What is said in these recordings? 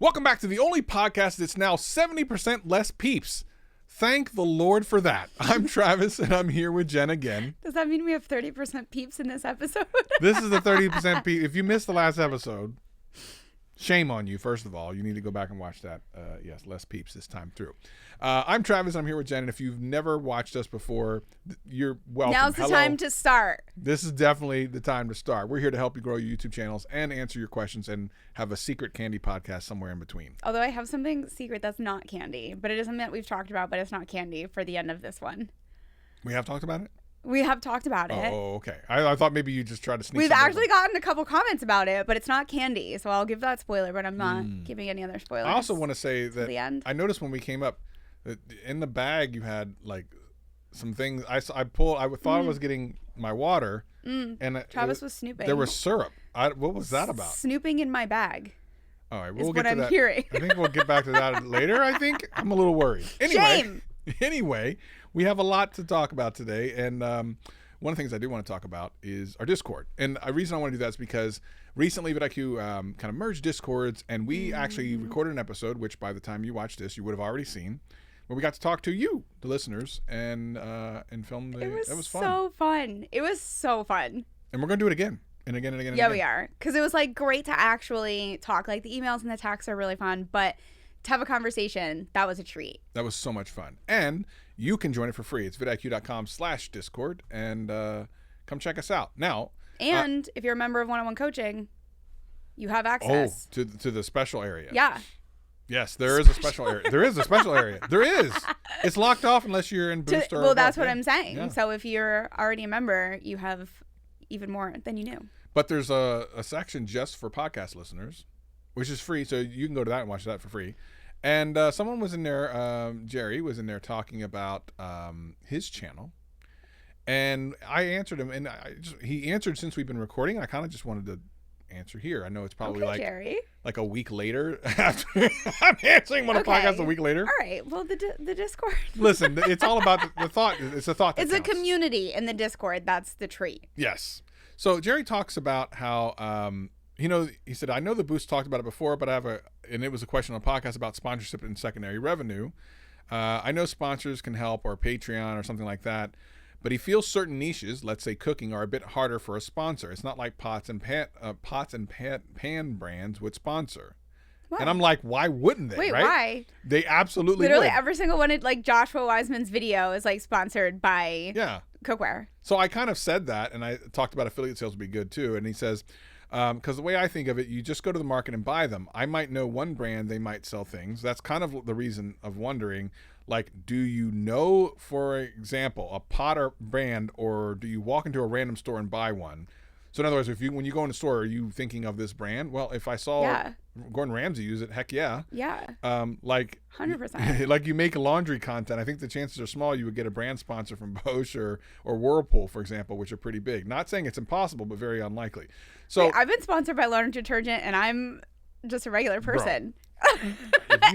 Welcome back to the only podcast that's now 70% less peeps. Thank the Lord for that. I'm Travis, and I'm here with Jen again. Does that mean we have 30% peeps in this episode? This is the 30% peep. If you missed the last episode, shame on you, first of all. You need to go back and watch that. Yes, less peeps this time through. I'm Travis, and I'm here with Jen, and if you've never watched us before, you're welcome. Now's the time to start. This is definitely the time to start. We're here to help you grow your YouTube channels and answer your questions and have a secret candy podcast somewhere in between. Although I have something secret that's not candy, but it is something that we've talked about, but it's not candy for the end of this one. We have talked about it? We have talked about it. Oh, okay. I thought maybe you just tried to sneak. We've actually gotten a couple comments about it, but it's not candy. So I'll give that spoiler, but I'm not giving any other spoilers. I also want to say that the end. I noticed when we came up, that in the bag you had like some things. I thought I was getting my water, and Travis was snooping. There was syrup. What was that about? Snooping in my bag. All right, we'll get to that. Hearing. I think we'll get back to that later. I think I'm a little worried. Anyway, we have a lot to talk about today, and one of the things I do want to talk about is our Discord. And the reason I want to do that is because recently vidIQ kind of merged Discords, and we actually recorded an episode, which by the time you watch this, you would have already seen, where we got to talk to you, the listeners, and film. It was fun. So fun. It was so fun. And we're going to do it again. And again and again and again. We are. Because it was like great to actually talk. Like the emails and the texts are really fun, but to have a conversation, that was a treat. That was so much fun. And you can join it for free. It's vidIQ.com/Discord, and come check us out. Now, and if you're a member of one-on-one coaching, you have access to the special area. Yeah. Yes, there is a special area. There is a special area. There is. It's locked off unless you're in Boost or well, that's what I'm saying. Yeah. So if you're already a member, you have even more than you knew. But there's a section just for podcast listeners, which is free, so you can go to that and watch that for free. And someone was in there, Jerry was in there talking about his channel, and I answered him, and he answered since we've been recording. I kind of just wanted to answer here. I know it's probably like a week later after I'm answering one of the podcasts a week later. All right. Well, the Discord. Listen, it's all about the thought. It's a thought. It's a community in the Discord. That's the treat. Yes. So Jerry talks about how he said, I know the Boost talked about it before, but and it was a question on a podcast about sponsorship and secondary revenue. I know sponsors can help, or Patreon or something like that, but he feels certain niches, let's say cooking, are a bit harder for a sponsor. It's not like pots and pan brands would sponsor. What? And I'm like, why wouldn't they? Wait, right? Why? They absolutely literally would. Every single one, like Joshua Wiseman's video is like sponsored by cookware. So I kind of said that, and I talked about affiliate sales would be good too. And he says, because the way I think of it, you just go to the market and buy them. I might know one brand, they might sell things. That's kind of the reason of wondering, like, do you know, for example, a pot or brand, or do you walk into a random store and buy one? So in other words, when you go in a store, are you thinking of this brand? Well, if I saw Gordon Ramsay use it, heck yeah. Yeah. Like 100%. Like you make laundry content. I think the chances are small you would get a brand sponsor from Bosch or Whirlpool, for example, which are pretty big. Not saying it's impossible, but very unlikely. So I've been sponsored by laundry detergent, and I'm just a regular person.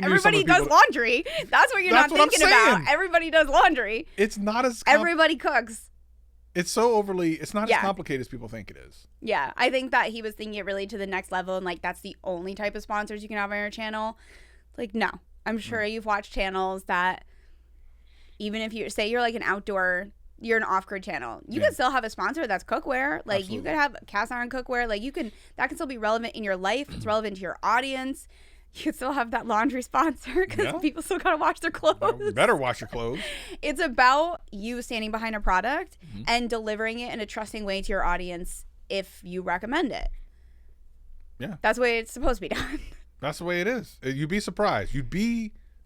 Everybody does laundry. That's what you're not thinking about. Everybody does laundry. It's not as everybody cooks. It's not as complicated as people think it is. Yeah, I think that he was thinking it really to the next level, and like that's the only type of sponsors you can have on your channel. Like, no, I'm sure you've watched channels that even if you say you're like you're an off-grid channel, you can still have a sponsor that's cookware. Like you could have cast iron cookware. Like that can still be relevant in your life. It's relevant to your audience. You can still have that laundry sponsor because people still gotta wash their clothes. You better wash your clothes. It's about you standing behind a product and delivering it in a trusting way to your audience if you recommend it. Yeah. That's the way it's supposed to be done. That's the way it is. You'd be surprised.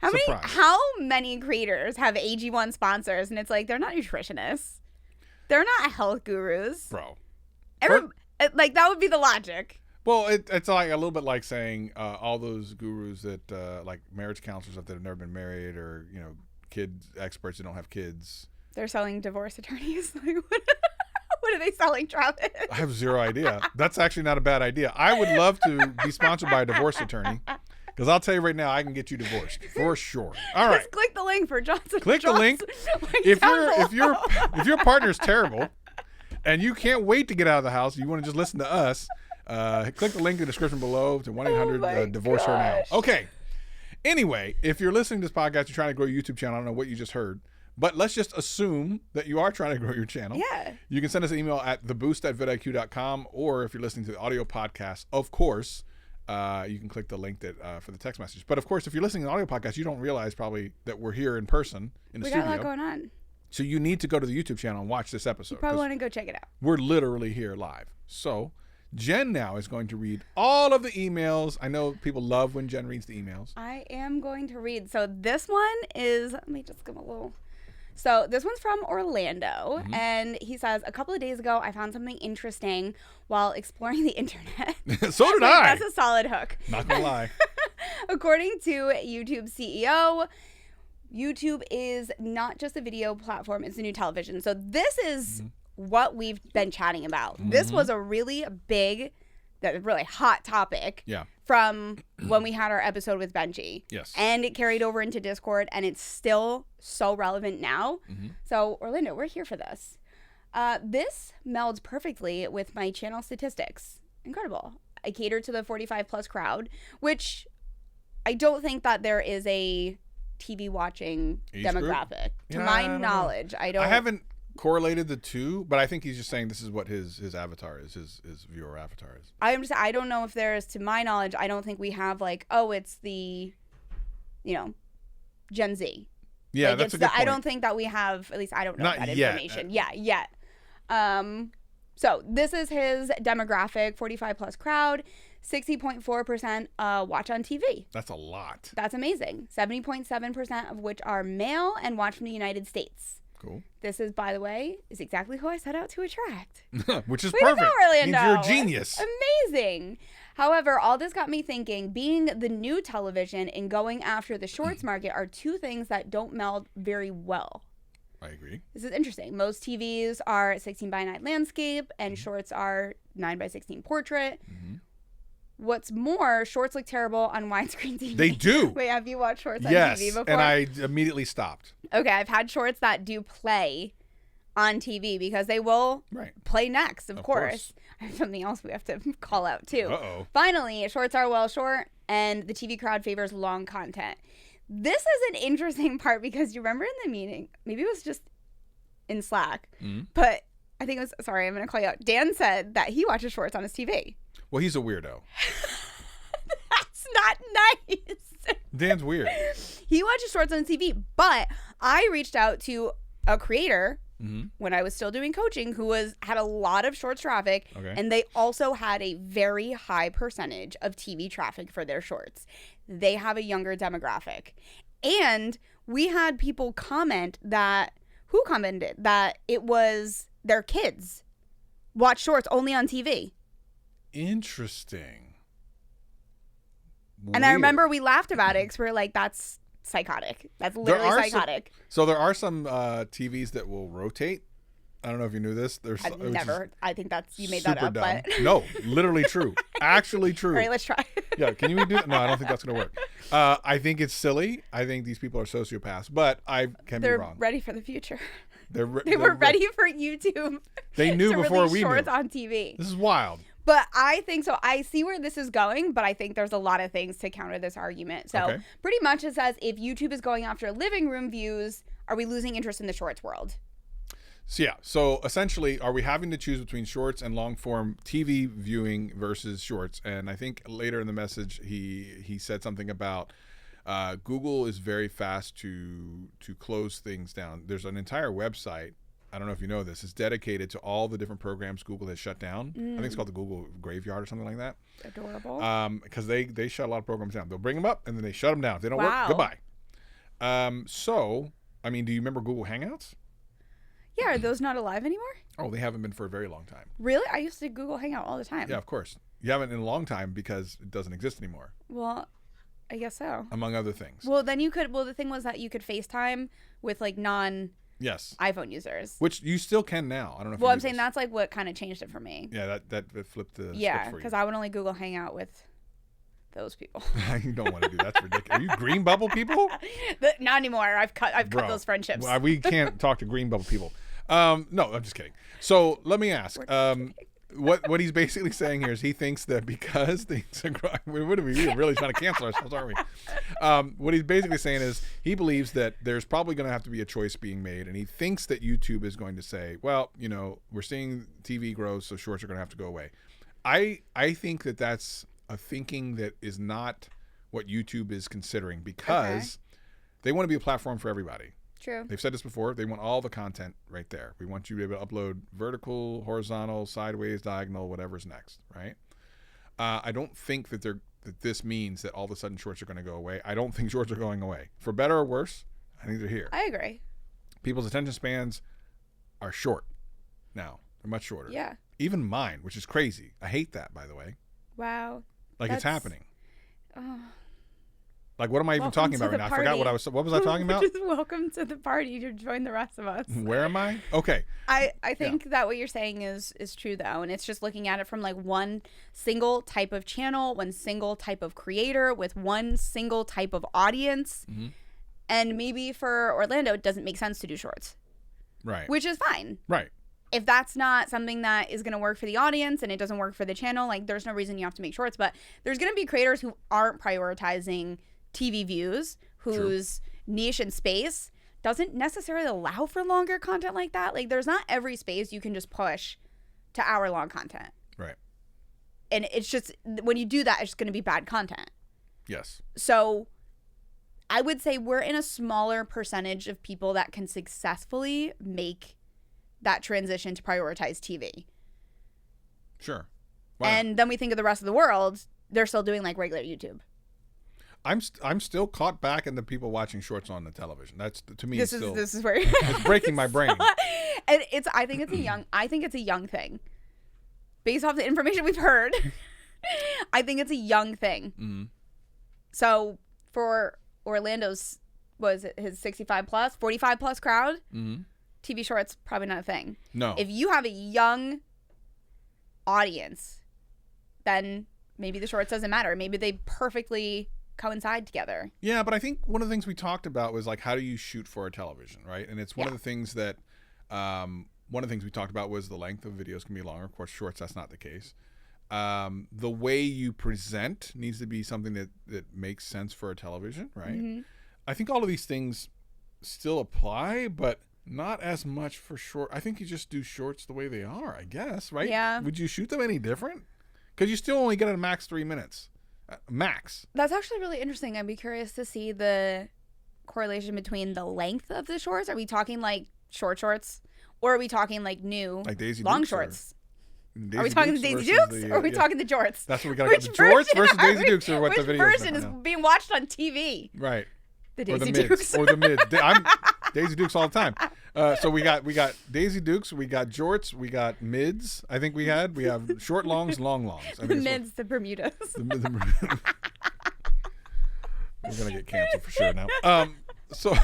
How many creators have AG1 sponsors, and it's like they're not nutritionists. They're not health gurus. Bro. Like that would be the logic. Well, it's like a little bit like saying all those gurus that like marriage counselors that have never been married, or kids experts that don't have kids. They're selling divorce attorneys. Like, what are they selling, Travis? I have zero idea. That's actually not a bad idea. I would love to be sponsored by a divorce attorney, because I'll tell you right now, I can get you divorced for sure. All right. Just click the link for Johnson. Click the link. If your partner's terrible, and you can't wait to get out of the house, you want to just listen to us. Click the link in the description below to 1-800-DIVORCE HER NOW. Okay. Anyway, if you're listening to this podcast, you're trying to grow your YouTube channel. I don't know what you just heard, but let's just assume that you are trying to grow your channel. Yeah. You can send us an email at theboost@vidIQ.com, or if you're listening to the audio podcast, of course, you can click the link that for the text message. But of course, if you're listening to the audio podcast, you don't realize probably that we're here in person in the studio. We got a lot going on. So you need to go to the YouTube channel and watch this episode. You probably want to go check it out. We're literally here live. So Jen now is going to read all of the emails. I know people love when Jen reads the emails. I am going to read. So this one is, let me just give a little. So this one's from Orlando, and he says, a couple of days ago, I found something interesting while exploring the internet. So did I. That's a solid hook. Not gonna lie. According to YouTube CEO, YouTube is not just a video platform, it's a new television. So this is what we've been chatting about. This was a really big, really hot topic from when we had our episode with Benji. Yes. And it carried over into Discord, and it's still so relevant now. So Orlando, we're here for this. This melds perfectly with my channel statistics. Incredible. I cater to the 45 plus crowd, which I don't think that there is a TV watching Age demographic. Group? To Yeah, my I don't know. knowledge, I haven't correlated the two, but I think he's just saying this is what his avatar is, his viewer avatar is. I don't know if there's, to my knowledge, I don't think we have like, oh, it's the, Gen Z. Yeah, like that's a good point. I don't think that we have, at least I don't know Not that yet. information. Yet. So this is his demographic, 45 plus crowd, 60.4% watch on TV. That's a lot. That's amazing. 70.7% of which are male and watch from the United States. Cool. This is, by the way, is exactly who I set out to attract. Which is Way to perfect. go, Orlando. Means you're a genius. Amazing. However, all this got me thinking, being the new television and going after the shorts market are two things that don't meld very well. I agree. This is interesting. Most TVs are 16:9 landscape and shorts are 9:16 portrait. What's more, shorts look terrible on widescreen TV. They do. Wait, have you watched shorts on Yes, TV before? and I immediately stopped. Okay, I've had shorts that do play on TV because they will play next, of course. I have something else we have to call out too. Uh-oh. Finally, shorts are well short and the TV crowd favors long content. This is an interesting part because you remember in the meeting, maybe it was just in Slack, but I think it was, sorry, I'm going to call you out. Dan said that he watches shorts on his TV. Well, he's a weirdo. That's not nice. Dan's weird. He watches shorts on TV, but I reached out to a creator when I was still doing coaching who had a lot of shorts traffic, and they also had a very high percentage of TV traffic for their shorts. They have a younger demographic. And we had people commented that it was their kids watch shorts only on TV. Interesting. And I remember we laughed about it because we were like, that's psychotic. That's literally psychotic. So there are some TVs that will rotate. I don't know if you knew this. I've never. I think you made that up. Dumb. But no, literally true. Actually true. All right, let's try. Yeah, can you do that? No, I don't think that's going to work. I think it's silly. I think these people are sociopaths, but I can be wrong. They're ready for the future. They were ready for YouTube. They knew before we knew. Shorts on TV. This is wild. But I think so. I see where this is going, but I think there's a lot of things to counter this argument. So pretty much it says, if YouTube is going after living room views, are we losing interest in the shorts world? So essentially, are we having to choose between shorts and long form TV viewing versus shorts? And I think later in the message, he said something about Google is very fast to close things down. There's an entire website, I don't know if you know this, it's dedicated to all the different programs Google has shut down. I think it's called the Google Graveyard or something like that. Adorable. Because they shut a lot of programs down. They'll bring them up and then they shut them down. If they don't work, goodbye. So, I mean, do you remember Google Hangouts? Yeah, are those not alive anymore? Oh, they haven't been for a very long time. Really? I used to Google Hangout all the time. Yeah, of course. You haven't in a long time because it doesn't exist anymore. Well, I guess so. Among other things. Well, then the thing was that you could FaceTime with like iPhone users. Which you still can now. I don't know if I'm saying that's like what kind of changed it for me. Yeah, that flipped the yeah, because I would only Google Hangout with those people. You don't want to do that. That's ridiculous. Are you Green Bubble people? Not anymore. I've cut those friendships. We can't talk to Green Bubble people. No, I'm just kidding. So let me ask. what he's basically saying here is he thinks that because things are growing, we're really trying to cancel ourselves, aren't we? What he's basically saying is he believes that there's probably going to have to be a choice being made, and he thinks that YouTube is going to say, well, we're seeing TV grow, so shorts are going to have to go away. I think that that's a thinking that is not what YouTube is considering, because they want to be a platform for everybody. True. They've said this before. They want all the content right there. We want you to be able to upload vertical, horizontal, sideways, diagonal, whatever's next, right? I don't think that this means that all of a sudden shorts are going to go away. I don't think shorts are going away. For better or worse, I think they're here. I agree. People's attention spans are short now. They're much shorter. Yeah. Even mine, which is crazy. I hate that, by the way. Wow. It's happening. Like, what am I even talking about right now? Party. I forgot what was I talking about? Just welcome to the party to join the rest of us. Where am I? Okay. I think that what you're saying is true, though. And it's just looking at it from like one single type of channel, one single type of creator with one single type of audience. Mm-hmm. And maybe for Orlando, it doesn't make sense to do shorts. Right. Which is fine. Right. If that's not something that is going to work for the audience and it doesn't work for the channel, like there's no reason you have to make shorts. But there's going to be creators who aren't prioritizing TV views, whose niche and space doesn't necessarily allow for longer content like that. Like, there's not every space you can just push to hour-long content. Right. And it's just, when you do that, it's just going to be bad content. Yes. So I would say we're in a smaller percentage of people that can successfully make that transition to prioritize TV. Sure. Wow. And then we think of the rest of the world, they're still doing like regular YouTube. I'm still caught back in the people watching shorts on the television. That's, to me, this is where it's breaking my brain. And I think it's a young thing. Based off the information we've heard, I think it's a young thing. Mm-hmm. So for Orlando's, was it his 65 plus, 45 plus crowd? Mm-hmm. TV shorts probably not a thing. No. If you have a young audience, then maybe the shorts doesn't matter. Maybe they perfectly coincide together. Yeah, but I think one of the things we talked about was like, how do you shoot for a television, right? And it's one of the things that one of the things we talked about was the length of videos can be longer. Of course, shorts, that's not the case. The way you present needs to be something that makes sense for a television, right? Mm-hmm. I think all of these things still apply, but not as much for short. I think you just do shorts the way they are, I guess, right? Yeah. Would you shoot them any different? Because you still only get a max 3 minutes. Max. That's actually really interesting. I'd be curious to see the correlation between the length of the shorts. Are we talking like shorts, or are we talking like like Daisy long Dukes shorts? Are we talking the Daisy Dukes, or are we talking the jorts? That's what we got to get. The jorts versus Daisy Dukes, or what the video is. Which version is being watched on TV? Right. The Daisy Dukes. Or the mids. I'm Daisy Dukes all the time. So we got Daisy Dukes, we got jorts, we got mids. I think we have short longs, long longs. The mids, the Bermudas. We're gonna get canceled for sure now. So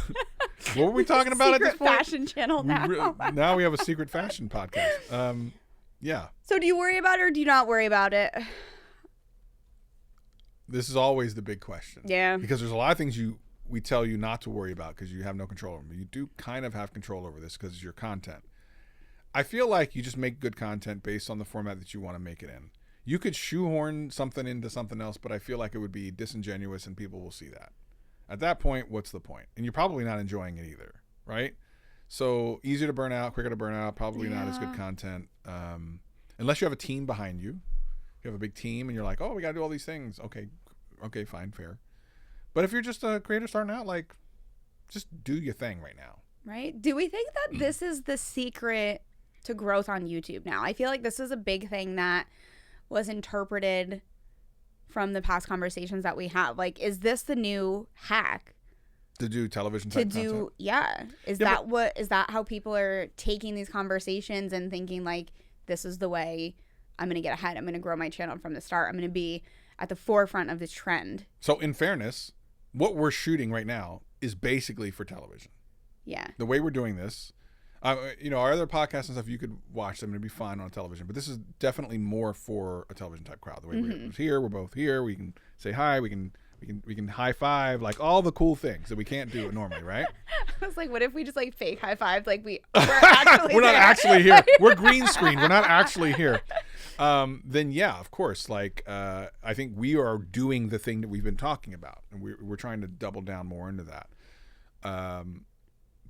what were we talking about at this point? Secret fashion channel now. Now we have a secret fashion podcast. Yeah. So do you worry about it or do you not worry about it? This is always the big question. Yeah. Because there's a lot of things we tell you not to worry about because you have no control over them. You do kind of have control over this because it's your content. I feel like you just make good content based on the format that you want to make it in. You could shoehorn something into something else, but I feel like it would be disingenuous and people will see that. At that point, what's the point? And you're probably not enjoying it either, right? So easier to burn out, quicker to burn out, probably not as good content. Unless you have a team behind you. You have a big team and you're like, oh, we got to do all these things. Okay, fine, fair. But if you're just a creator starting out, like, just do your thing right now. Right? Do we think that this is the secret to growth on YouTube now? I feel like this is a big thing that was interpreted from the past conversations that we have. Like, is this the new hack? To do television type content? Yeah. Is that how people are taking these conversations and thinking, like, this is the way I'm going to get ahead. I'm going to grow my channel from the start. I'm going to be at the forefront of this trend. So in fairness, what we're shooting right now is basically for television. Yeah. The way we're doing this, our other podcasts and stuff, you could watch them and it'd be fine on television, but this is definitely more for a television type crowd. The way we're here, we're both here. We can say hi. We can We can high five, like all the cool things that we can't do normally, right? I was like, what if we just like fake high five? Like we're actually we're not there. actually here. We're green screen. We're not actually here. Then yeah, of course. Like I think we are doing the thing that we've been talking about, and we're trying to double down more into that.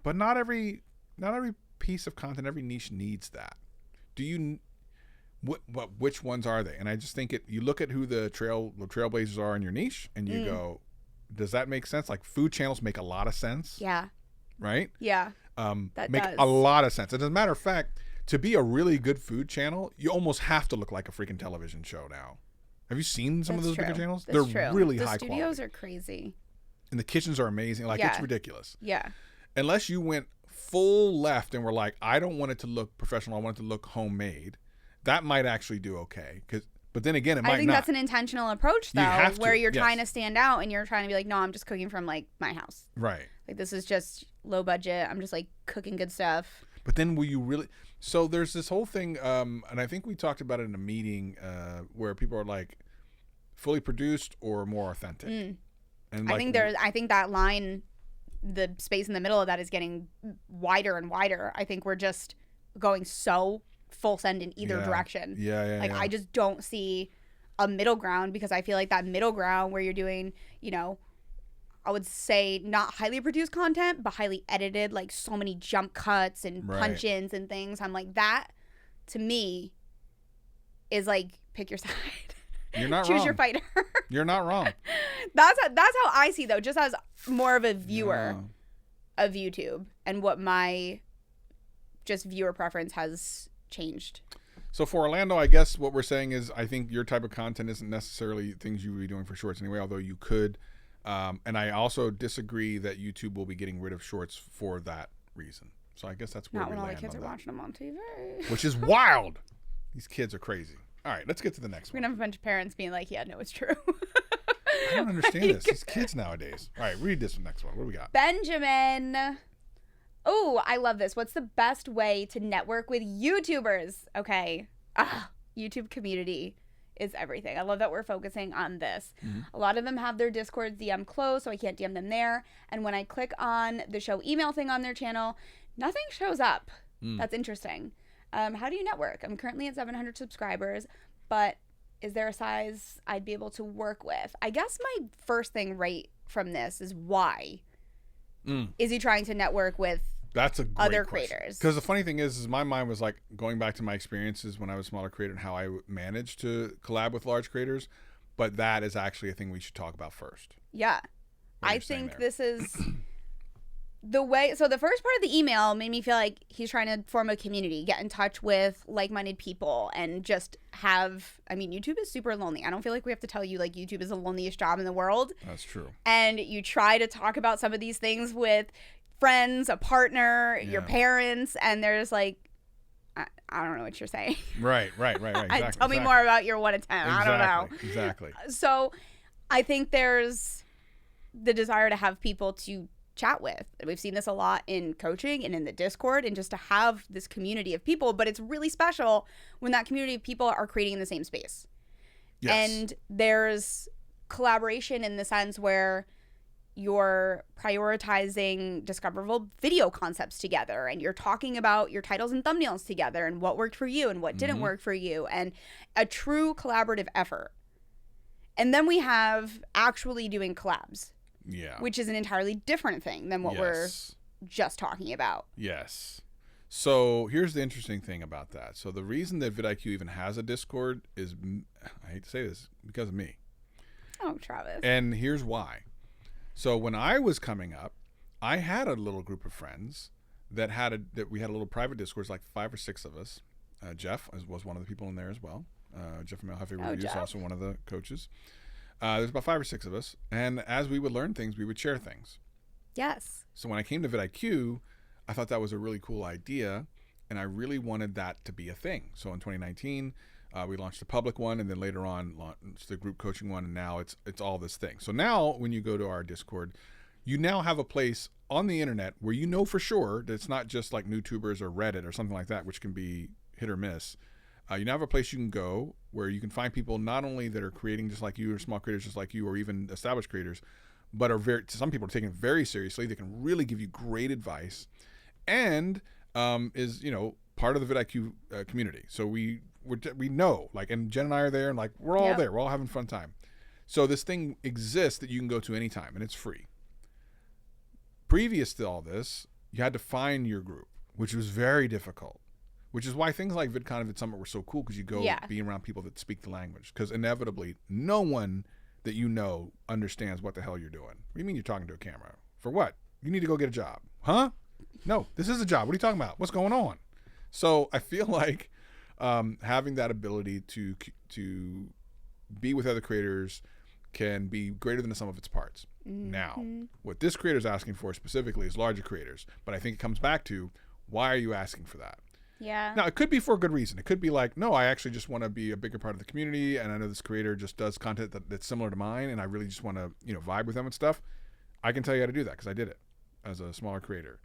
But not every piece of content, every niche needs that. Do you? Which ones are they? And I just think you look at who the trailblazers are in your niche, and you go, does that make sense? Like food channels make a lot of sense. Yeah. Right? Yeah. That make a lot of sense. And as a matter of fact, to be a really good food channel, you almost have to look like a freaking television show now. Have you seen some of those bigger channels? They're really high quality. The studios are crazy. And the kitchens are amazing. Like it's ridiculous. Yeah. Unless you went full left and were like, I don't want it to look professional. I want it to look homemade. That might actually do okay. But then again, it might not. I think that's an intentional approach, though, where you're trying to stand out and you're trying to be like, no, I'm just cooking from like my house. Right. Like this is just low budget. I'm just like cooking good stuff. But then will you really? So there's this whole thing, and I think we talked about it in a meeting where people are like fully produced or more authentic. And like, I think that line, the space in the middle of that is getting wider and wider. I think we're just going so full send in either direction. Like I just don't see a middle ground, because I feel like that middle ground where you're doing, you know, I would say not highly produced content, but highly edited, like so many jump cuts and punch-ins and things. I'm like, that to me is like, pick your side. You're not Choose wrong. your fighter. You're not wrong. That's how I see, though, just as more of a viewer of YouTube and what my just viewer preference has changed. So for Orlando, I guess what we're saying is I think your type of content isn't necessarily things you would be doing for shorts anyway, although you could. And I also disagree that YouTube will be getting rid of shorts for that reason. So I guess that's where not we when all the land kids on are that. watching them on TV. Which is wild. These kids are crazy. All right, let's get to the next We're one. gonna have a bunch of parents being like, yeah, no, it's true. I don't understand this. These kids nowadays. All right, read this next one. What do we got? Benjamin. Oh, I love this. What's the best way to network with YouTubers? Okay. YouTube community is everything. I love that we're focusing on this. A lot of them have their Discord DM closed, so I can't DM them there. And when I click on the show email thing on their channel, nothing shows up. That's interesting. How do you network? I'm currently at 700 subscribers, but is there a size I'd be able to work with? I guess my first thing right from this is why. Is he trying to network with That's a great other question. creators? Because the funny thing is my mind was like going back to my experiences when I was a smaller creator and how I managed to collab with large creators. But that is actually a thing we should talk about first. Yeah. What I you're saying think there. this is the way. So the first part of the email made me feel like he's trying to form a community, get in touch with like-minded people, and just have, I mean, YouTube is super lonely. I don't feel like we have to tell you like YouTube is the loneliest job in the world. That's true. And you try to talk about some of these things with friends, a partner, your parents, and they're just like, I don't know what you're saying. Right. Exactly. Tell me more about your 1 to 10. I don't know. Exactly. So I think there's the desire to have people to chat with. We've seen this a lot in coaching and in the Discord, and just to have this community of people. But it's really special when that community of people are creating in the same space. Yes. And there's collaboration in the sense where you're prioritizing discoverable video concepts together, and you're talking about your titles and thumbnails together and what worked for you and what didn't work for you, and a true collaborative effort. And then we have actually doing collabs. Yeah. Which is an entirely different thing than what we're just talking about. Yes. So here's the interesting thing about that. So the reason that vidIQ even has a Discord is, I hate to say this, because of me. Oh, Travis. And here's why. So when I was coming up, I had a little group of friends that we had a little private Discord, like 5 or 6 of us. Jeff was one of the people in there as well. Jeff from Hefe Reviews is also one of the coaches. There's about 5 or 6 of us, and as we would learn things, we would share things. Yes. So when I came to vidIQ, I thought that was a really cool idea, and I really wanted that to be a thing. So in 2019, we launched the public one, and then later on launched the group coaching one, and now it's all this thing. So now when you go to our Discord, you now have a place on the internet where you know for sure that it's not just like YouTubers or Reddit or something like that, which can be hit or miss. You now have a place you can go where you can find people not only that are creating just like you, or small creators just like you, or even established creators, but are some people are taking it very seriously. They can really give you great advice, and is part of the vidIQ community. So we know, like, and Jen and I are there, and like we're all there. We're all having a fun time. So this thing exists that you can go to anytime, and it's free. Previous to all this, you had to find your group, which was very difficult. Which is why things like VidCon and VidSummit were so cool, because you go be around people that speak the language. Because inevitably, no one that you know understands what the hell you're doing. What do you mean you're talking to a camera? For what? You need to go get a job. Huh? No, this is a job. What are you talking about? What's going on? So I feel like having that ability to be with other creators can be greater than the sum of its parts. Mm-hmm. Now, what this creator is asking for specifically is larger creators. But I think it comes back to, why are you asking for that? Yeah. Now, it could be for a good reason. It could be like, no, I actually just want to be a bigger part of the community, and I know this creator just does content that's similar to mine, and I really just want to, vibe with them and stuff. I can tell you how to do that because I did it as a smaller creator.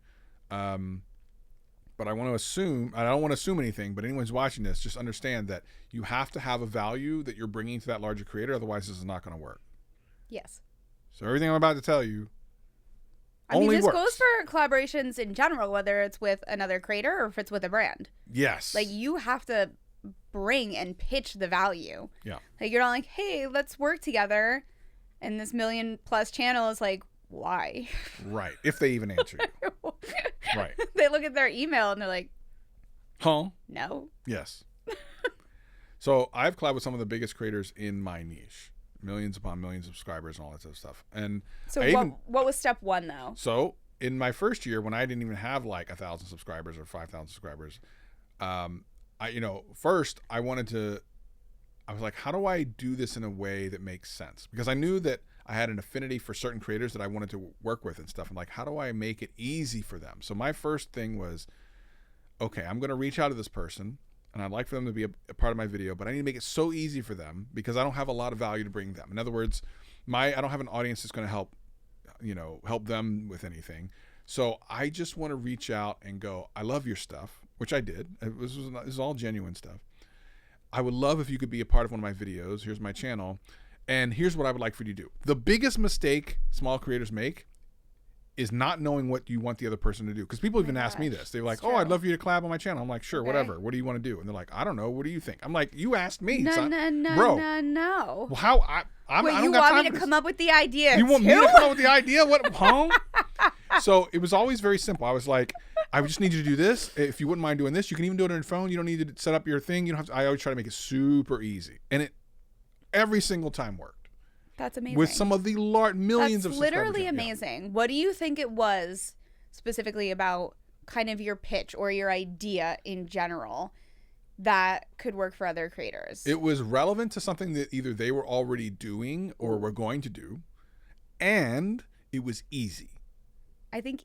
But I want to assume, I don't want to assume anything, but anyone who's watching this, just understand that you have to have a value that you're bringing to that larger creator. Otherwise, this is not going to work. Yes. So everything I'm about to tell you this goes for collaborations in general, whether it's with another creator or if it's with a brand. Yes. Like, you have to bring and pitch the value. Yeah. Like, you're not like, hey, let's work together. And this 1 million+ channel is like, why? Right. If they even answer you. Right. They look at their email and they're like, huh? No. Yes. So I've collabed with some of the biggest creators in my niche. Millions upon millions of subscribers and all that sort of stuff. And so what was step one, though? So in my first year, when I didn't even have like 1,000 subscribers or 5,000 subscribers, first I was like, how do I do this in a way that makes sense? Because I knew that I had an affinity for certain creators that I wanted to work with and stuff. I'm like, how do I make it easy for them? So my first thing was, okay, I'm going to reach out to this person, and I'd like for them to be a part of my video, but I need to make it so easy for them because I don't have a lot of value to bring them. In other words, I don't have an audience that's going to help them with anything. So I just want to reach out and go, I love your stuff, which I did. This is all genuine stuff. I would love if you could be a part of one of my videos. Here's my channel. And here's what I would like for you to do. The biggest mistake small creators make is not knowing what you want the other person to do. Because people even ask me this. They're like, I'd love you to collab on my channel. I'm like, sure, whatever. What do you want to do? And they're like, I don't know. What do you think? I'm like, you asked me. No. Well, how? I don't got time. You want me to come up with the idea? You want me to come up with the idea? What? Huh? So it was always very simple. I was like, I just need you to do this. If you wouldn't mind doing this, you can even do it on your phone. You don't need to set up your thing. You don't have to. I always try to make it super easy. And it every single time worked. That's amazing. With some of the millions of subscribers. That's literally amazing. Yeah. What do you think it was specifically about kind of your pitch or your idea in general that could work for other creators? It was relevant to something that either they were already doing or were going to do, and it was easy. I think,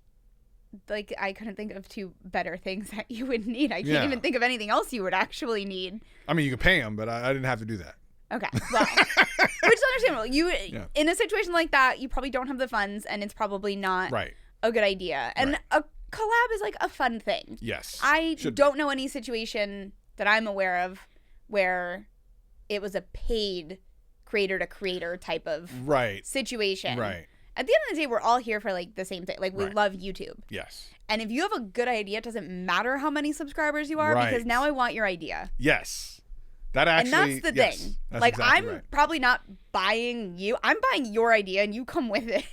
like, I couldn't think of two better things that you would need. I can't even think of anything else you would actually need. I mean, you could pay them, but I didn't have to do that. Okay, well, which is understandable. In a situation like that, you probably don't have the funds, and it's probably not a good idea. And a collab is like a fun thing. Yes, I don't know any situation that I'm aware of where it was a paid creator to creator type of situation. Right. At the end of the day, we're all here for like the same thing. Like, we love YouTube. Yes. And if you have a good idea, it doesn't matter how many subscribers you are, because now I want your idea. Yes. That actually, and that's the thing. That's like, exactly I'm probably not buying you. I'm buying your idea, and you come with it.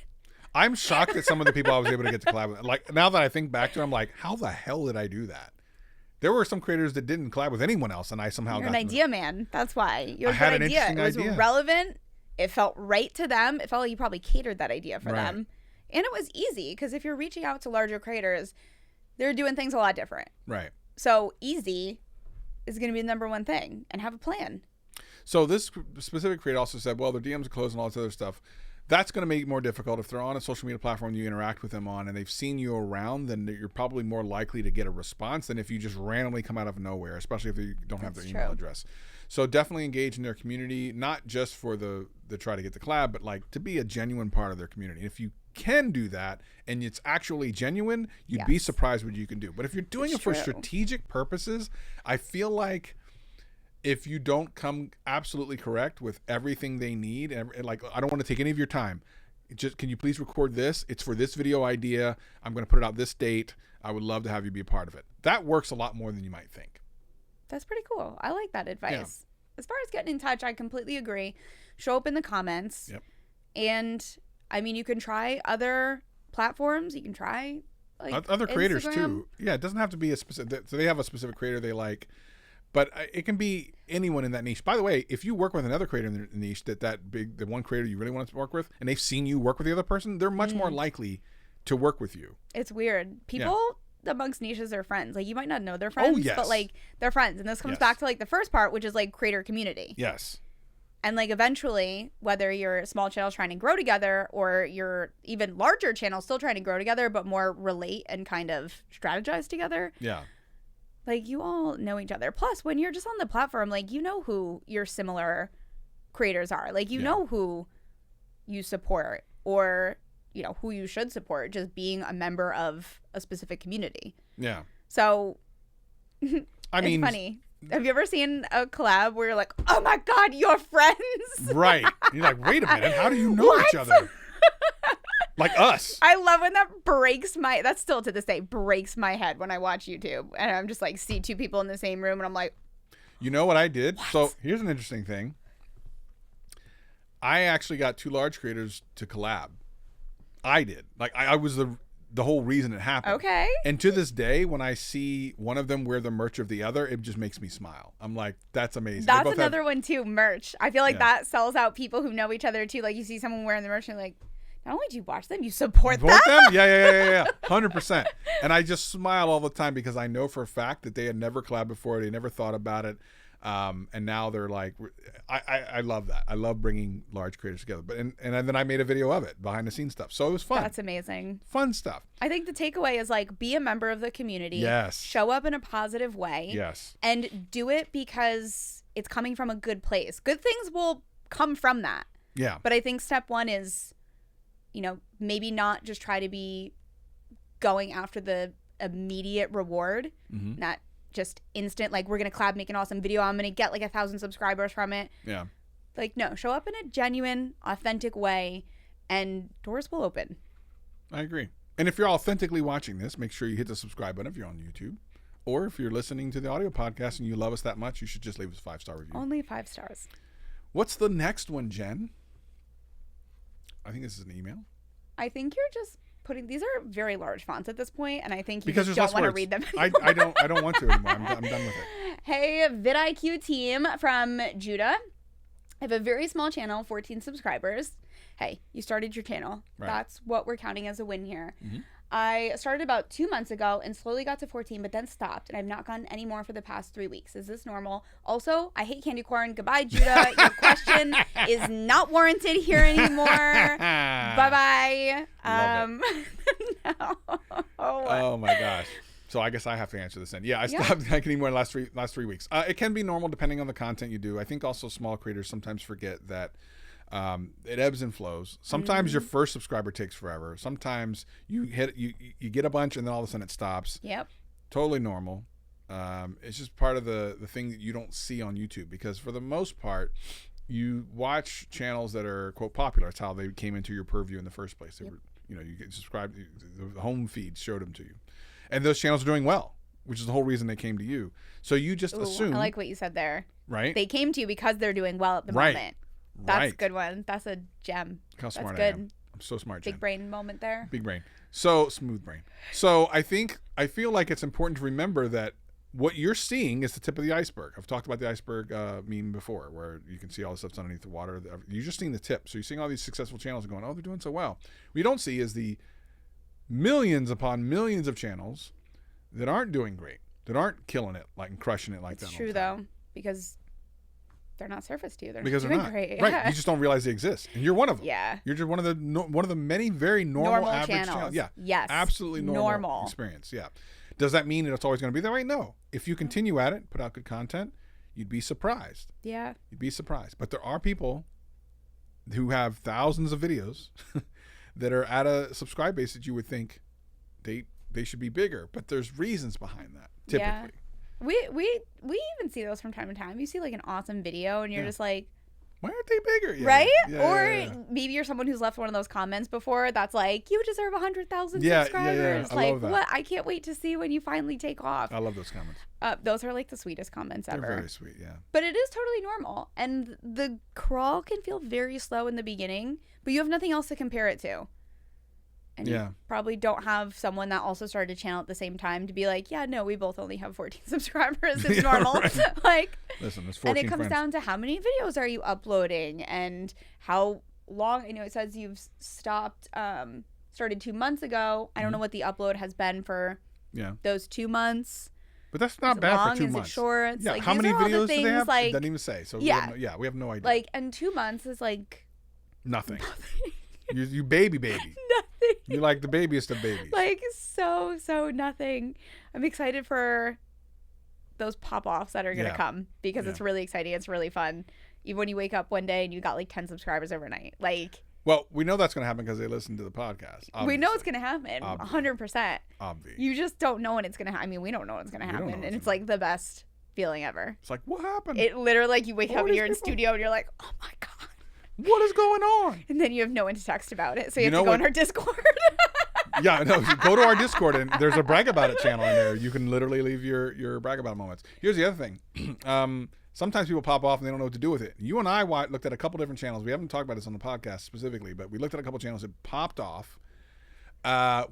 I'm shocked at some of the people I was able to get to collab with. Like, now that I think back to it, I'm like, how the hell did I do that? There were some creators that didn't collab with anyone else, and I somehow You're got an idea man. That's why. You're a good idea. It was relevant. It felt right to them. It felt like you probably catered that idea for them. And it was easy, because if you're reaching out to larger creators, they're doing things a lot different. Right. So easy is going to be the number one thing, and have a plan. So this specific creator also said, well, their DMs are closed and all this other stuff. That's going to make it more difficult. If they're on a social media platform you interact with them on and they've seen you around, then you're probably more likely to get a response than if you just randomly come out of nowhere, especially if you don't have their email address. So definitely engage in their community, not just for the try to get the collab, but like to be a genuine part of their community. And if you can do that and it's actually genuine, you'd be surprised what you can do. But if you're doing it for strategic purposes, I feel like if you don't come absolutely correct with everything they need, and like, I don't want to take any of your time. Just, can you please record this? It's for this video idea. I'm going to put it out this date. I would love to have you be a part of it. That works a lot more than you might think. That's pretty cool. I like that advice. Yeah. As far as getting in touch, I completely agree. Show up in the comments. Yep. And I mean, you can try other platforms. You can try like other creators Instagram. too. Yeah, it doesn't have to be a specific. So they have a specific creator they like, but it can be anyone in that niche. By the way, if you work with another creator in the niche the one creator you really want to work with, and they've seen you work with the other person, they're much more likely to work with you. It's weird. People amongst niches are friends. Like, you might not know they're friends, but like, they're friends. And this comes back to like the first part, which is like creator community. Yes. And like, eventually, whether you're a small channel trying to grow together or you're even larger channel still trying to grow together, but more relate and kind of strategize together. Yeah. Like, you all know each other. Plus, when you're just on the platform, like, you know who your similar creators are. Like, you know who you support, or, you know, who you should support, just being a member of a specific community. Yeah. So, I mean, it's funny. Have you ever seen a collab where you're like, oh my God, you're friends? Right. You're like, wait a minute. How do you know each other? Like us. I love when that still to this day breaks my head when I watch YouTube. And I'm just like, see two people in the same room and I'm like, you know what I did? What? So here's an interesting thing. I actually got 2 large creators to collab. I did. Like, I was the whole reason it happened. Okay. And to this day, when I see one of them wear the merch of the other, it just makes me smile. I'm like, that's amazing. That's another one too, merch. I feel like that sells out people who know each other too. Like, you see someone wearing the merch and you're like, not only do you watch them, you support them. Yeah. 100%. And I just smile all the time because I know for a fact that they had never collabed before. They never thought about it. And now they're like, I love that. I love bringing large creators together. But and then I made a video of it, behind the scenes stuff. So it was fun. That's amazing. Fun stuff. I think the takeaway is like, be a member of the community. Yes. Show up in a positive way. Yes. And do it because it's coming from a good place. Good things will come from that. Yeah. But I think step 1 is, you know, maybe not just try to be going after the immediate reward, not just instant, like, we're going to collab, make an awesome video, I'm going to get like 1,000 subscribers from it. Yeah. Like, no, show up in a genuine, authentic way and doors will open. I agree. And if you're authentically watching this, make sure you hit the subscribe button if you're on YouTube. Or if you're listening to the audio podcast and you love us that much, you should just leave us a 5-star review. Only 5 stars. What's the next one, Jen? I think this is an email. I think you're just putting, these are very large fonts at this point, and I think you because just don't want to read them anymore. I don't want to anymore. I'm done with it. Hey, vidIQ team from Judah. I have a very small channel, 14 subscribers. Hey, you started your channel. Right. That's what we're counting as a win here. I started about 2 months ago and slowly got to 14, but then stopped, and I've not gotten any more for the past 3 weeks. Is this normal? Also, I hate candy corn. Goodbye, Judah. Your question is not warranted here anymore. Bye-bye. No. Oh my gosh. So I guess I have to answer this then. Yeah, I stopped getting more last 3 weeks. It can be normal depending on the content you do. I think also small creators sometimes forget that it ebbs and flows. Sometimes your first subscriber takes forever. Sometimes you get a bunch and then all of a sudden it stops. Yep. Totally normal. It's just part of the thing that you don't see on YouTube, because for the most part, you watch channels that are, quote, popular. It's how they came into your purview in the first place. They were, you get subscribed. The home feed showed them to you, and those channels are doing well, which is the whole reason they came to you. So you just assume. I like what you said there. Right. They came to you because they're doing well at the moment. That's a good one. That's a gem. Look how smart That's good. I am. I'm so smart, Jen. Big brain moment there. Big brain. So smooth brain. So I feel like it's important to remember that what you're seeing is the tip of the iceberg. I've talked about the iceberg meme before, where you can see all the stuff's underneath the water. You're just seeing the tip. So you're seeing all these successful channels and going, oh, they're doing so well. What you don't see is the millions upon millions of channels that aren't doing great, that aren't killing it, like, and crushing it like that. It's true though, because they're not surfaced to you. They're because doing they're not great. right. You just don't realize they exist, and you're one of them. Yeah, you're just one of the many very normal average channels. Yeah, yes, absolutely normal experience. Yeah. Does that mean it's always going to be that way? No. If you continue at it, put out good content, you'd be surprised. Yeah, you'd be surprised. But there are people who have thousands of videos that are at a subscribe base that you would think they should be bigger, but there's reasons behind that typically. We even see those from time to time. You see like an awesome video and you're just like, why aren't they bigger? Yeah, right? yeah, Or maybe you're someone who's left one of those comments before that's like, you deserve 100,000 subscribers. I like, love that. what? I can't wait to see when you finally take off. I love those comments. Those are like the sweetest comments ever. They're very sweet, yeah. But it is totally normal. And the crawl can feel very slow in the beginning, but you have nothing else to compare it to. And you probably don't have someone that also started a channel at the same time to be like, yeah, no, we both only have 14 subscribers. It's normal. Right. Like, listen, there's 14 and it comes friends. down to how many videos are you uploading and how long. I know it says you've stopped, started 2 months ago. I don't know what the upload has been for those 2 months. But that's not bad long? for 2 Is months. it short? Yeah, like, how many videos do they have? Like, it doesn't even say. So yeah, we have no idea. Like, and 2 months is like nothing. You baby. Nothing. You like the babiest of babies. Like, so nothing. I'm excited for those pop-offs that are going to come because it's really exciting. It's really fun. Even when you wake up one day and you got like 10 subscribers overnight. Like, well, we know that's going to happen because they listen to the podcast. Obviously. We know it's going to happen. 100%. Obviously. You just don't know when it's going to happen. I mean, we don't know when it's going to happen. And it's like the best feeling ever. It's like, what happened? It literally, like, you wake up and you're in studio and you're like, oh my God. What is going on? And then you have no one to text about it. So you have to go on our Discord. Yeah, no, go to our Discord and there's a brag about it channel in there. You can literally leave your brag about moments. Here's the other thing. Sometimes people pop off and they don't know what to do with it. You and I looked at a couple different channels. We haven't talked about this on the podcast specifically, but we looked at a couple channels that popped off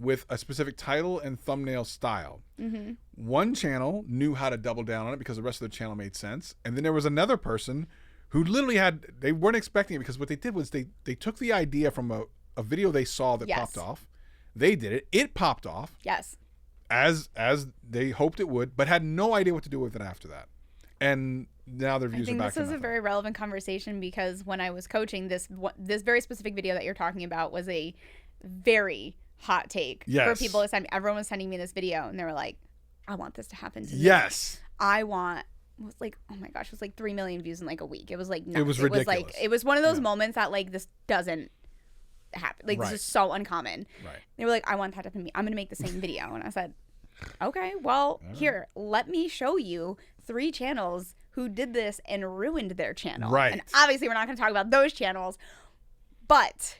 with a specific title and thumbnail style. Mm-hmm. One channel knew how to double down on it because the rest of the channel made sense. And then there was another person who literally they weren't expecting it because what they did was they took the idea from a video they saw that popped off. They did it. It popped off. Yes. As they hoped it would, but had no idea what to do with it after that. And now their views are back to nothing. This is a very relevant conversation because when I was coaching, this very specific video that you're talking about was a very hot take for people to send me. Everyone was sending me this video and they were like, I want this to happen to me. Yes. It was like, oh my gosh, it was like 3 million views in like a week. It was like nuts. It was ridiculous. It was one of those moments that like this doesn't happen. Like this is so uncommon. Right. They were like, I want that to happen to me. I'm gonna make the same video. And I said, okay, well, here, let me show you 3 channels who did this and ruined their channel. Right. And obviously we're not gonna talk about those channels, but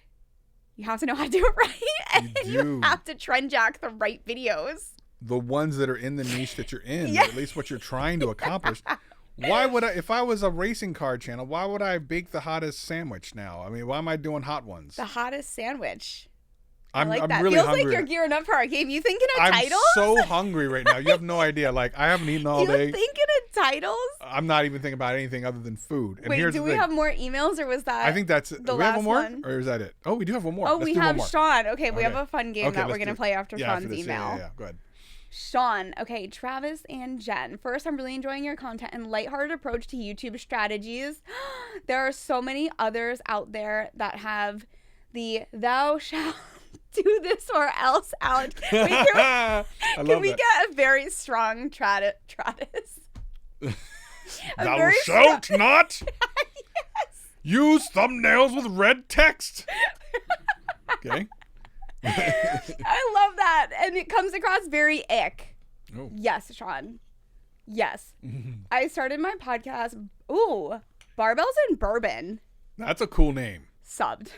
you have to know how to do it right. And you have to trend jack the right videos. The ones that are in the niche that you're in, or at least what you're trying to accomplish. Why would I, if I was a racing car channel, why would I bake the hottest sandwich now? I mean, why am I doing hot ones? The hottest sandwich. I'm like that. really Feels hungry. like you're gearing up for our game. You thinking of titles? I'm so hungry right now. You have no idea. Like, I haven't eaten all day. You thinking of titles? I'm not even thinking about anything other than food. And wait, here's do we have more emails or was that I think that's it. the Do we have last one more? one? Or is that it? Oh, we do have one more. Oh, Let's we do have one more. Sean. Okay, we have a fun game that we're going to play after Sean's this. email. Yeah, go ahead. Sean, okay, Travis and Jen. First, I'm really enjoying your content and lighthearted approach to YouTube strategies. There are so many others out there that have the thou shalt do this or else out. Can we get a very strong Travis? Thou shalt not yes. use thumbnails with red text. Okay. I love that. And it comes across very ick. Oh. Yes, Sean. Yes. I started my podcast. Ooh, Barbells and Bourbon. That's a cool name. Subbed.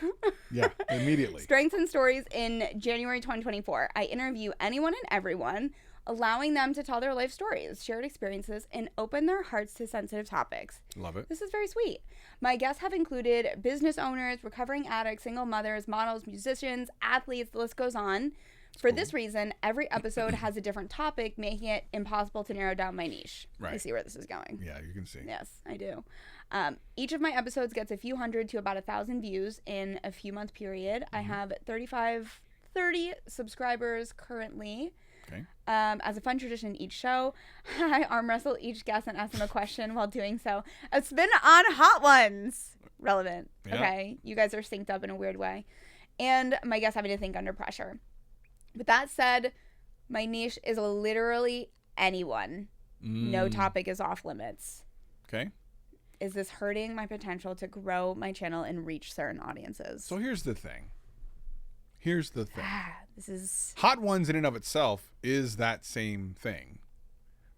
Yeah, immediately. Strengths and Stories in January 2024. I interview anyone and everyone, allowing them to tell their life stories, shared experiences, and open their hearts to sensitive topics. Love it. This is very sweet. My guests have included business owners, recovering addicts, single mothers, models, musicians, athletes, the list goes on. For this reason, every episode has a different topic, making it impossible to narrow down my niche. Right. I see where this is going. Yeah, you can see. Yes, I do. Each of my episodes gets a few hundred to about 1,000 views in a few month period. I have 30 subscribers currently. Okay. As a fun tradition each show, I arm wrestle each guest and ask them a question while doing so. It's been on Hot Ones. Relevant. Yeah. Okay. You guys are synced up in a weird way. And my guests having to think under pressure. With that said, my niche is literally anyone. No topic is off limits. Okay. Is this hurting my potential to grow my channel and reach certain audiences? So here's the thing. This is Hot Ones in and of itself is that same thing.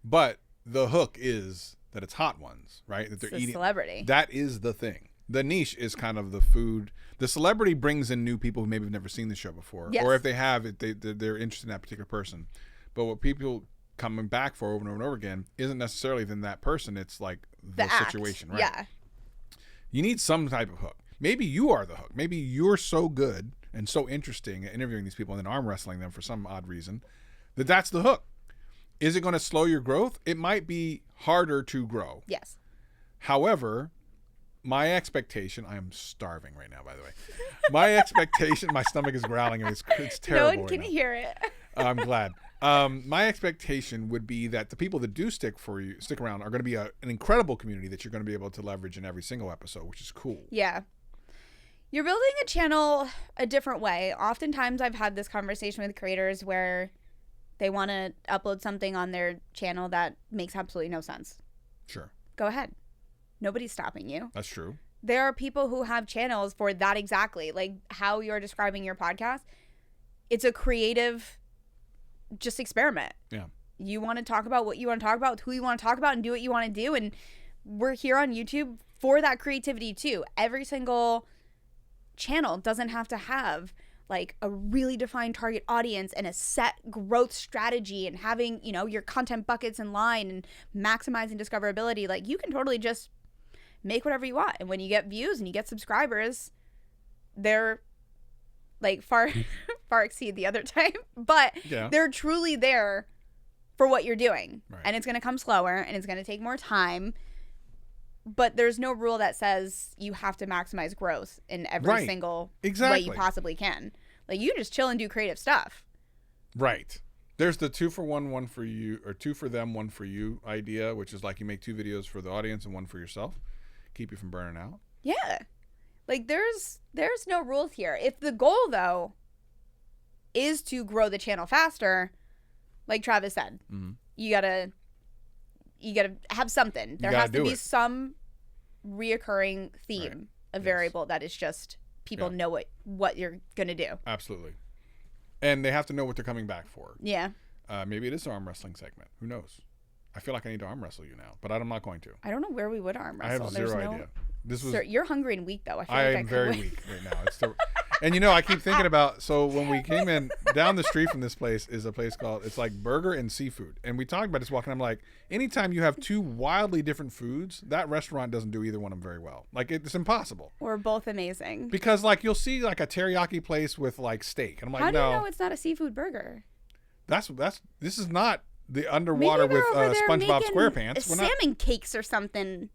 But the hook is that it's hot ones, right? That they're It's a eating. celebrity. That is the thing. The niche is kind of the food. The celebrity brings in new people who maybe have never seen the show before, Yes. or if they have, they're interested in that particular person. But what people coming back for over and over and over again isn't necessarily then that person. It's like the act. situation, right? Yeah. You need some type of hook. Maybe you are the hook. Maybe you're so good and so interesting at interviewing these people and then arm wrestling them for some odd reason that's the hook. Is it going to slow your growth? It might be harder to grow. Yes. However, my expectation, I am starving right now, by the way. My expectation, my stomach is growling. It's terrible. No one can hear it. I'm glad. My expectation would be that the people that do stick around are going to be an incredible community that you're going to be able to leverage in every single episode, which is cool. Yeah. You're building a channel a different way. Oftentimes I've had this conversation with creators where they want to upload something on their channel that makes absolutely no sense. Sure. Go ahead. Nobody's stopping you. That's true. There are people who have channels for that exactly. Like how you're describing your podcast. It's a creative just experiment. Yeah. You want to talk about what you want to talk about, with who you want to talk about, and do what you want to do. And we're here on YouTube for that creativity too. Every single channel doesn't have to have like a really defined target audience and a set growth strategy and having, you know, your content buckets in line and maximizing discoverability. Like you can totally just make whatever you want. And when you get views and you get subscribers, they're like far exceed the other type, but they're truly there for what you're doing. Right. And it's going to come slower and it's going to take more time. But there's no rule that says you have to maximize growth in every single way you possibly can. Like you just chill and do creative stuff. Right. There's the 2 for 1 for you, or 2 for them, 1 for you idea, which is like you make 2 videos for the audience and 1 for yourself. Keep you from burning out. Yeah. Like there's no rules here. If the goal though is to grow the channel faster, like Travis said, you gotta have something. There has to be some reoccurring theme, a variable that is just people know what you're gonna do. Absolutely. And they have to know what they're coming back for. Yeah. Maybe it is an arm wrestling segment. Who knows? I feel like I need to arm wrestle you now, but I'm not going to. I don't know where we would arm wrestle. I have zero idea. Sir, you're hungry and weak though. I am very weak right now. And you know, I keep thinking about, so when we came in, down the street from this place is a place called, it's like burger and seafood. And we talked about this walking. I'm like, anytime you have 2 wildly different foods, that restaurant doesn't do either one of them very well. Like it's impossible. We're both amazing. Because like you'll see like a teriyaki place with like steak. And I'm like, how do you know it's not a seafood burger? This is not the underwater with SpongeBob SquarePants. We're salmon cakes or something.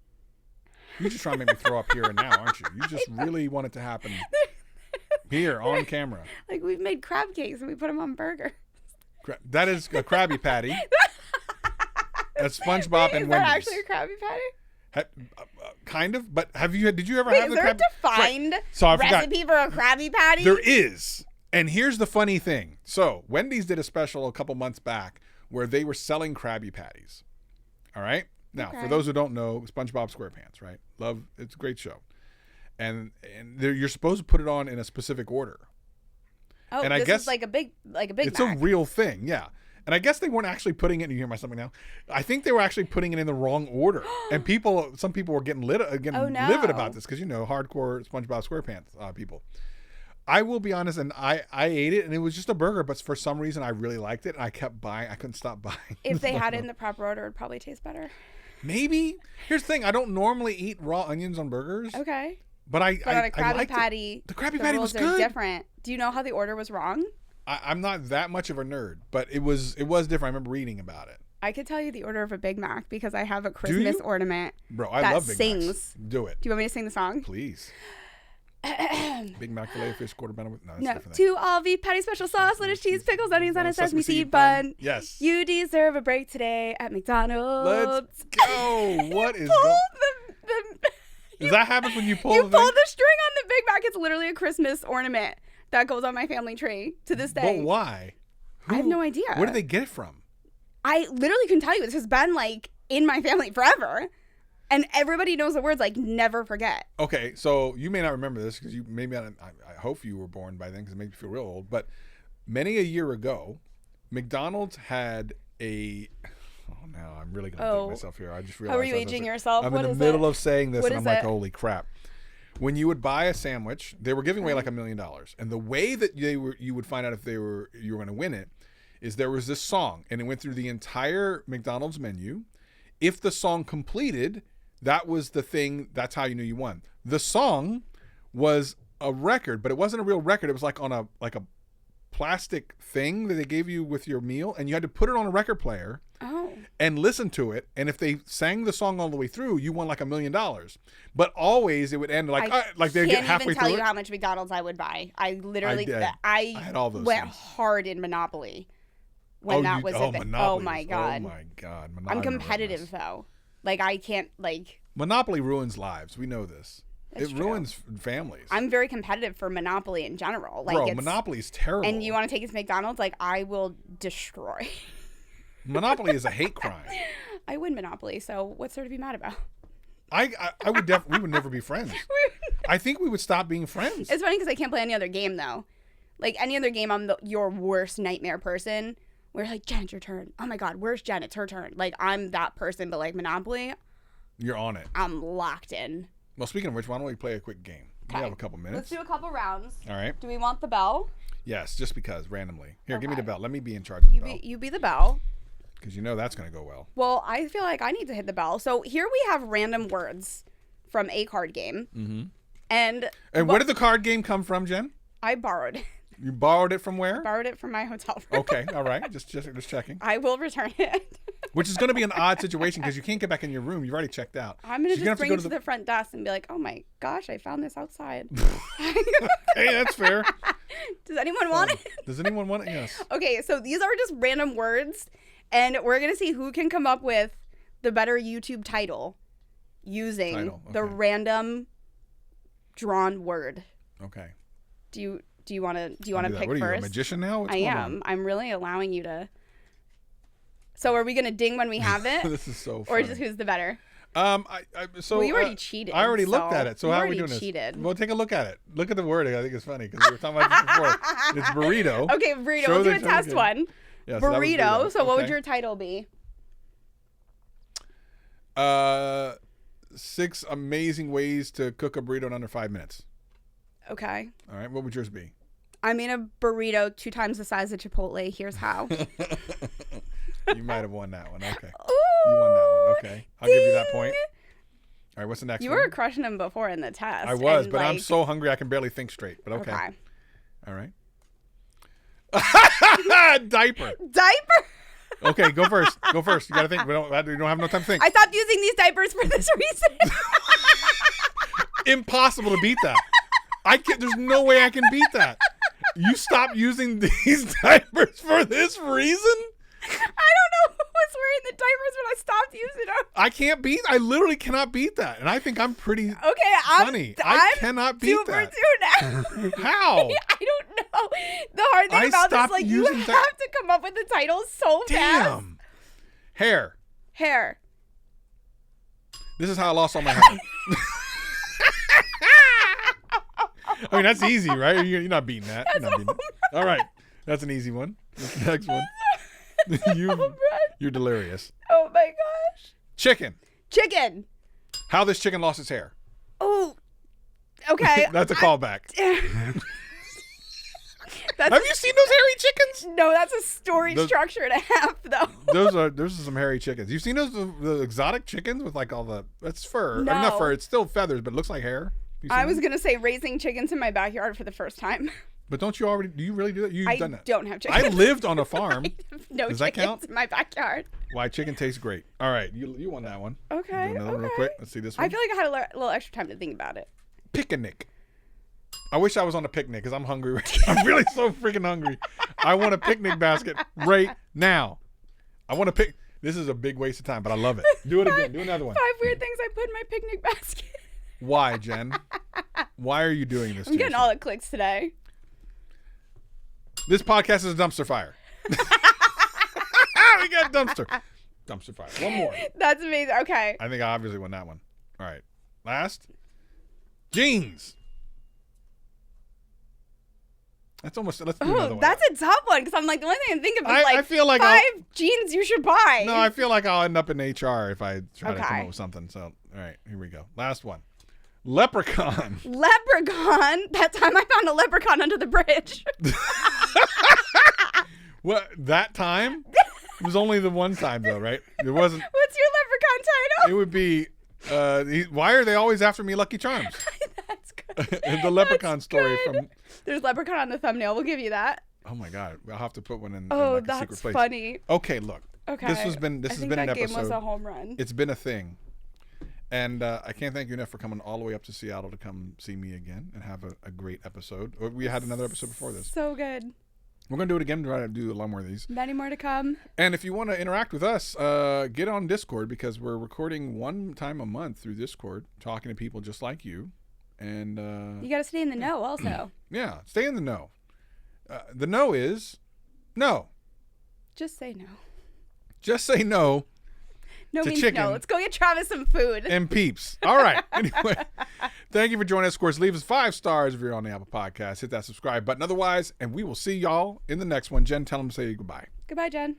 You're just trying to make me throw up here and now, aren't you? You just really want it to happen here on camera. Like we've made crab cakes and we put them on burger. That is a Krabby Patty. That's SpongeBob and Wendy's. Is that actually a Krabby Patty? Kind of, but did you ever have the Krabby? Is there a defined recipe for a Krabby Patty? There is. And here's the funny thing. So Wendy's did a special a couple months back where they were selling Krabby Patties. All right? Now, for those who don't know, SpongeBob SquarePants, right? It's a great show. And you're supposed to put it on in a specific order. Oh, and I guess is like a big It's Mac. A real thing, yeah. And I guess they weren't actually putting it. You hear my stomach now. I think they were actually putting it in the wrong order, and some people were getting livid about this because hardcore SpongeBob SquarePants people. I will be honest, and I ate it, and it was just a burger, but for some reason I really liked it, and I kept buying. I couldn't stop buying. If they had it in the proper order, it would probably taste better. Maybe. Here's the thing: I don't normally eat raw onions on burgers. Okay. But on a Krabby Patty, the Krabby Patty was good. Different. Do you know how the order was wrong? I'm not that much of a nerd, but it was different. I remember reading about it. I could tell you the order of a Big Mac because I have a Christmas ornament. Bro, I love Big Macs. Do it. Do you want me to sing the song? Please. Big Mac filet fish quarter pounder with no. To all beef patty special sauce, lettuce, cheese, pickles, onions on a sesame seed bun. Yes. You deserve a break today at McDonald's. Let's go. What is going? Does that happen when you pull the string on the Big Mac? It's literally a Christmas ornament that goes on my family tree to this day. But why? I have no idea. Where did they get it from? I literally couldn't tell you. This has been like in my family forever. And everybody knows the words like never forget. Okay, so you may not remember this because I hope you were born by then because it makes me feel real old. But many a year ago, McDonald's had a Oh, now I'm really going to date myself here. I just realized. How are you aging yourself? I'm What in is the middle it? of saying this, What and I'm is like, it? holy crap. When you would buy a sandwich, they were giving away like $1 million. And the way that you would find out if you were going to win it is there was this song, and it went through the entire McDonald's menu. If the song completed, that was the thing. That's how you knew you won. The song was a record, but it wasn't a real record. It was like on a plastic thing that they gave you with your meal, and you had to put it on a record player and listen to it. And if they sang the song all the way through, you won like $1 million. But always it would end like they'd get halfway through. I can't even tell you how much McDonald's I would buy. I literally, I had all those went things. hard in Monopoly when that was a thing. Oh my god! Oh my god! I'm competitive though. Like I can't like. Monopoly ruins lives. We know this. That's it true. ruins families. I'm very competitive for Monopoly in general. Like, bro, Monopoly's terrible. And you want to take it to McDonald's? Like, I will destroy. Monopoly is a hate crime. I win Monopoly, so what's there to be mad about? I would we would never be friends. I think we would stop being friends. It's funny because I can't play any other game though. Like any other game, I'm your worst nightmare person. Where like, Jen, it's your turn. Oh my god, where's Jen? It's her turn. Like I'm that person, but like Monopoly, you're on it. I'm locked in. Well, speaking of which, why don't we play a quick game? We have a couple minutes. Let's do a couple rounds. All right. Do we want the bell? Yes, just because randomly. Here, give me the bell. Let me be in charge of You the bell. you be the bell. Because you know that's going to go well. Well, I feel like I need to hit the bell. So here we have random words from a card game. Mm-hmm. And where did the card game come from, Jen? I borrowed it. You borrowed it from where? Borrowed it from my hotel room. Okay, all right. Just checking. I will return it. Which is going to be an odd situation because you can't get back in your room. You've already checked out. I'm going to just bring it to the front desk and be like, oh my gosh, I found this outside. Hey, that's fair. Does anyone want it? Does anyone want it? Yes. Okay, so these are just random words, and we're going to see who can come up with the better YouTube title using the random drawn word. Okay. Do you want to pick first? What are you, a magician now? What's going on? I'm really allowing you to. So are we going to ding when we have it? This is so funny. Or just who's the better? So you already cheated. I already looked at it. So how are we doing cheated. this? Well, take a look at it. Look at the wording. I think it's funny because we were talking about this before. It's burrito. Okay, burrito. We'll do a test one. Yeah, burrito. So what would your title be? 6 amazing ways to cook a burrito in under 5 minutes. Okay. All right. What would yours be? I made a burrito 2 times the size of Chipotle. Here's how. You might have won that one. Okay. Ooh, you won that one. Okay. I'll give you that point. All right. What's the next one? You were crushing them before in the test. I was, but I'm so hungry I can barely think straight. But okay. All right. Diaper. Diaper. Okay, go first. Go first. You got to think. We don't have no time to think. I stopped using these diapers for this reason. Impossible to beat that. I can't. There's no way I can beat that. You stopped using these diapers for this reason? I don't know who was wearing the diapers when I stopped using them. I literally cannot beat that. And I think I'm pretty funny. I cannot beat that. Now. How? I don't know. The hard thing about this, like, you have to come up with the title so fast. Damn. Hair. This is how I lost all my hair. I mean, that's easy, right? You're not beating that. All right. That's an easy one. What's the next one? You're delirious. Oh my gosh. Chicken. How this chicken lost its hair. Oh, okay. That's a callback. Have you seen those hairy chickens? No, that's a story structure and a half, though. Those are some hairy chickens. You've seen the exotic chickens with like all that's fur. No. Not fur. It's still feathers, but it looks like hair. I was gonna say raising chickens in my backyard for the first time. But don't you already? Do you really do that? You've done that. I don't have chickens. I lived on a farm. No Does chickens that count? in my backyard. Why chicken tastes great. All right, you won that one. Okay. Do another one real quick. Let's see this one. I feel like I had a little extra time to think about it. Picnic. I wish I was on a picnic because I'm hungry. I'm really so freaking hungry. I want a picnic basket right now. I want to pick. This is a big waste of time, but I love it. Do it again. Do another one. 5 weird things I put in my picnic basket. Why, Jen? Why are you doing this? I'm getting all the clicks today. This podcast is a dumpster fire. We got dumpster fire. One more. That's amazing. Okay. I think I obviously won that one. All right. Last. Jeans. Let's do another one. That's a tough one because I'm like the only thing I can think of is I feel like 5 jeans you should buy. No, I feel like I'll end up in HR if I try to come Okay. up with something. So, all right, here we go. Last one. Leprechaun. Leprechaun. That time I found a leprechaun under the bridge. What, that time? It was only the one time though, right? It wasn't. What's your leprechaun title? It would be. Why are they always after me, Lucky Charms? That's good. The leprechaun story good. from. There's leprechaun on the thumbnail. We'll give you that. Oh my God, I'll have to put one in. Oh, in like a secret that's place. funny. Okay, look. Okay. This has been I think an that game episode. was a home run. It's been a thing, and I can't thank you enough for coming all the way up to Seattle to come see me again and have a great episode. We had another episode before this. So good. We're gonna do it again. Try to do a lot more of these. Many more to come. And if you want to interact with us, get on Discord because we're recording one time a month through Discord, talking to people just like you. And You got to stay in the know also. yeah, stay in the know. The no is no. Just say no. Just say no. No to means chicken no. Let's go get Travis some food. and peeps. All right. Anyway, thank you for joining us. Of course, leave us 5 stars if you're on the Apple Podcast. Hit that subscribe button. Otherwise, and we will see y'all in the next one. Jen, tell them to say goodbye. Goodbye, Jen.